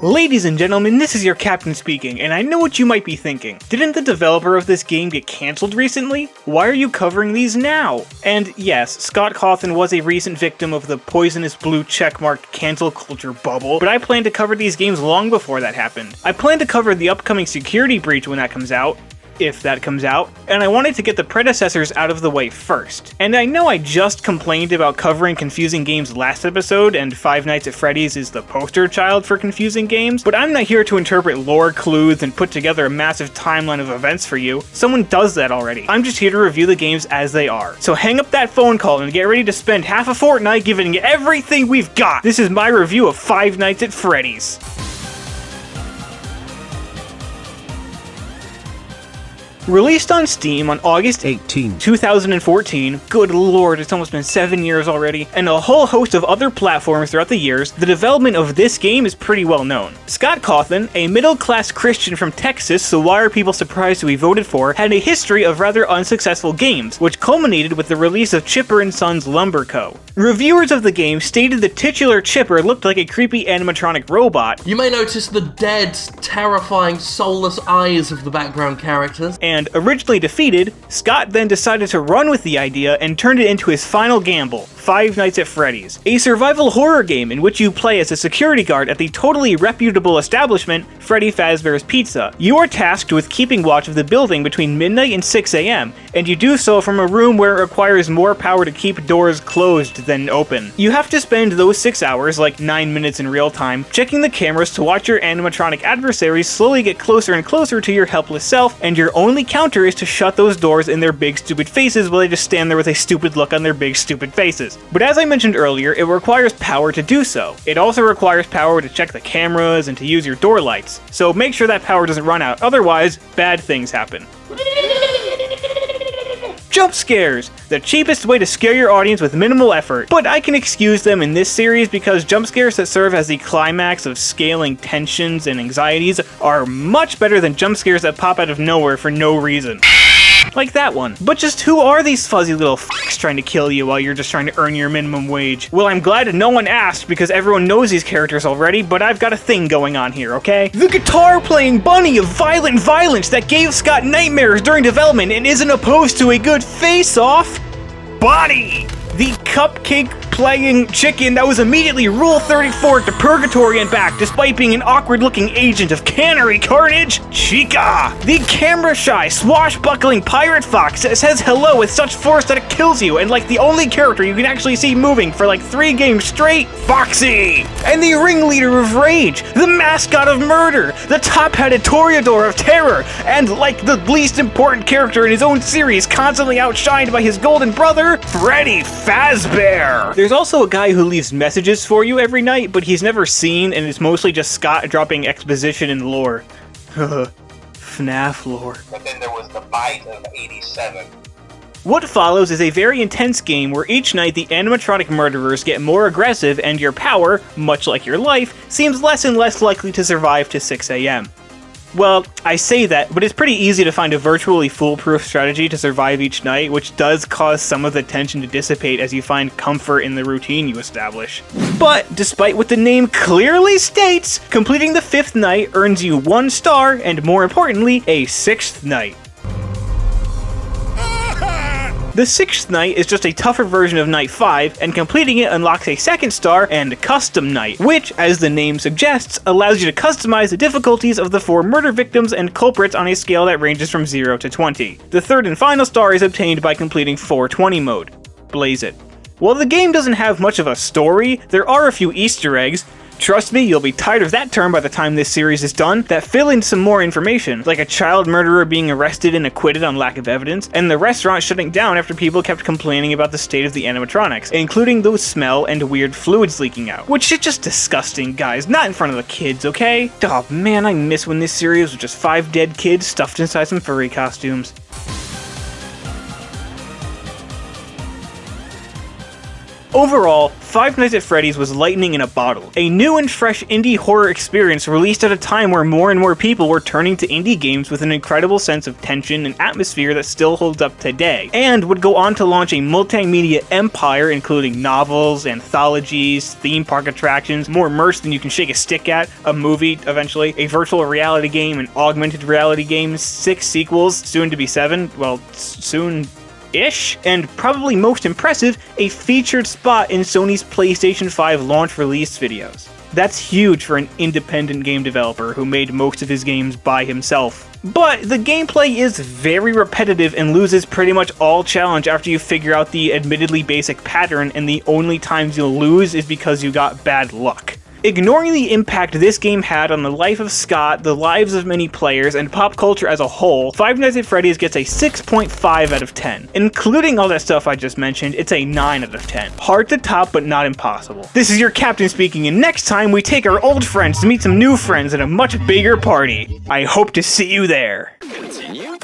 Ladies and gentlemen, this is your captain speaking, and I know what you might be thinking. Didn't the developer of this game get cancelled recently? Why are you covering these now? And yes, Scott Cawthon was a recent victim of the poisonous blue checkmarked cancel culture bubble, but I plan to cover these games long before that happened. I plan to cover the upcoming security breach when that comes out, if that comes out, and I wanted to get the predecessors out of the way first. And I know I just complained about covering confusing games last episode, and Five Nights at Freddy's is the poster child for confusing games, but I'm not here to interpret lore clues and put together a massive timeline of events for you. Someone does that already. I'm just here to review the games as they are. So hang up that phone call and get ready to spend half a fortnight giving it everything we've got. This is my review of Five Nights at Freddy's. Released on Steam on August 18, 2014, good lord, it's almost been 7 years already, and a whole host of other platforms throughout the years, the development of this game is pretty well known. Scott Cawthon, a middle-class Christian from Texas, so why are people surprised who he voted for, had a history of rather unsuccessful games, which culminated with the release of Chipper & Sons Lumber Co. Reviewers of the game stated the titular Chipper looked like a creepy animatronic robot. You may notice the dead, terrifying, soulless eyes of the background characters. And originally defeated, Scott then decided to run with the idea and turned it into his final gamble, Five Nights at Freddy's, a survival horror game in which you play as a security guard at the totally reputable establishment, Freddy Fazbear's Pizza. You are tasked with keeping watch of the building between midnight and 6 a.m., and you do so from a room where it requires more power to keep doors closed than open. You have to spend those 6 hours, like 9 minutes in real time, checking the cameras to watch your animatronic adversaries slowly get closer and closer to your helpless self, and your only counter is to shut those doors in their big stupid faces while they just stand there with a stupid look on their big stupid faces. But as I mentioned earlier, it requires power to do so. It also requires power to check the cameras and to use your door lights, so make sure that power doesn't run out, otherwise bad things happen. Jump scares! The cheapest way to scare your audience with minimal effort, but I can excuse them in this series because jump scares that serve as the climax of scaling tensions and anxieties are much better than jump scares that pop out of nowhere for no reason. Like that one. But just who are these fuzzy little f***s trying to kill you while you're just trying to earn your minimum wage? Well, I'm glad no one asked because everyone knows these characters already, but I've got a thing going on here, okay? The guitar-playing bunny of violent violence that gave Scott nightmares during development and isn't opposed to a good face-off? Bonnie! The cupcake-playing chicken that was immediately Rule 34 to Purgatory and back despite being an awkward-looking agent of cannery carnage, Chica! The camera-shy, swashbuckling pirate fox that says hello with such force that it kills you and like the only character you can actually see moving for like 3 games straight, Foxy! And the ringleader of rage, the mascot of murder, the top-headed Toreador of terror, and like the least important character in his own series constantly outshined by his golden brother, Freddy Fazbear! There's also a guy who leaves messages for you every night, but he's never seen, and it's mostly just Scott dropping exposition and lore. FNaF lore. But then there was the bite of 87. What follows is a very intense game where each night the animatronic murderers get more aggressive and your power, much like your life, seems less and less likely to survive to 6 a.m. Well, I say that, but it's pretty easy to find a virtually foolproof strategy to survive each night, which does cause some of the tension to dissipate as you find comfort in the routine you establish. But, despite what the name clearly states, completing the 5th night earns you 1 star, and more importantly, a 6th night. The 6th night is just a tougher version of Night 5, and completing it unlocks a 2nd star and Custom Night, which, as the name suggests, allows you to customize the difficulties of the 4 murder victims and culprits on a scale that ranges from 0 to 20. The 3rd and final star is obtained by completing 420 mode. Blaze it. While the game doesn't have much of a story, there are a few Easter eggs. Trust me, you'll be tired of that term by the time this series is done, that fill in some more information, like a child murderer being arrested and acquitted on lack of evidence, and the restaurant shutting down after people kept complaining about the state of the animatronics, including those smell and weird fluids leaking out. Which is just disgusting, guys, not in front of the kids, okay? Oh man, I miss when this series was just 5 dead kids stuffed inside some furry costumes. Overall, Five Nights at Freddy's was lightning in a bottle. A new and fresh indie horror experience released at a time where more and more people were turning to indie games with an incredible sense of tension and atmosphere that still holds up today, and would go on to launch a multimedia empire including novels, anthologies, theme park attractions, more immersed than you can shake a stick at, a movie eventually, a virtual reality game, an augmented reality game, 6 sequels, soon to be 7, well, soon-ish, and probably most impressive, a featured spot in Sony's PlayStation 5 launch release videos. That's huge for an independent game developer who made most of his games by himself. But the gameplay is very repetitive and loses pretty much all challenge after you figure out the admittedly basic pattern, and the only times you'll lose is because you got bad luck. Ignoring the impact this game had on the life of Scott, the lives of many players, and pop culture as a whole, Five Nights at Freddy's gets a 6.5 out of 10. Including all that stuff I just mentioned, it's a 9 out of 10. Hard to top, but not impossible. This is your captain speaking, and next time we take our old friends to meet some new friends at a much bigger party. I hope to see you there. Continue.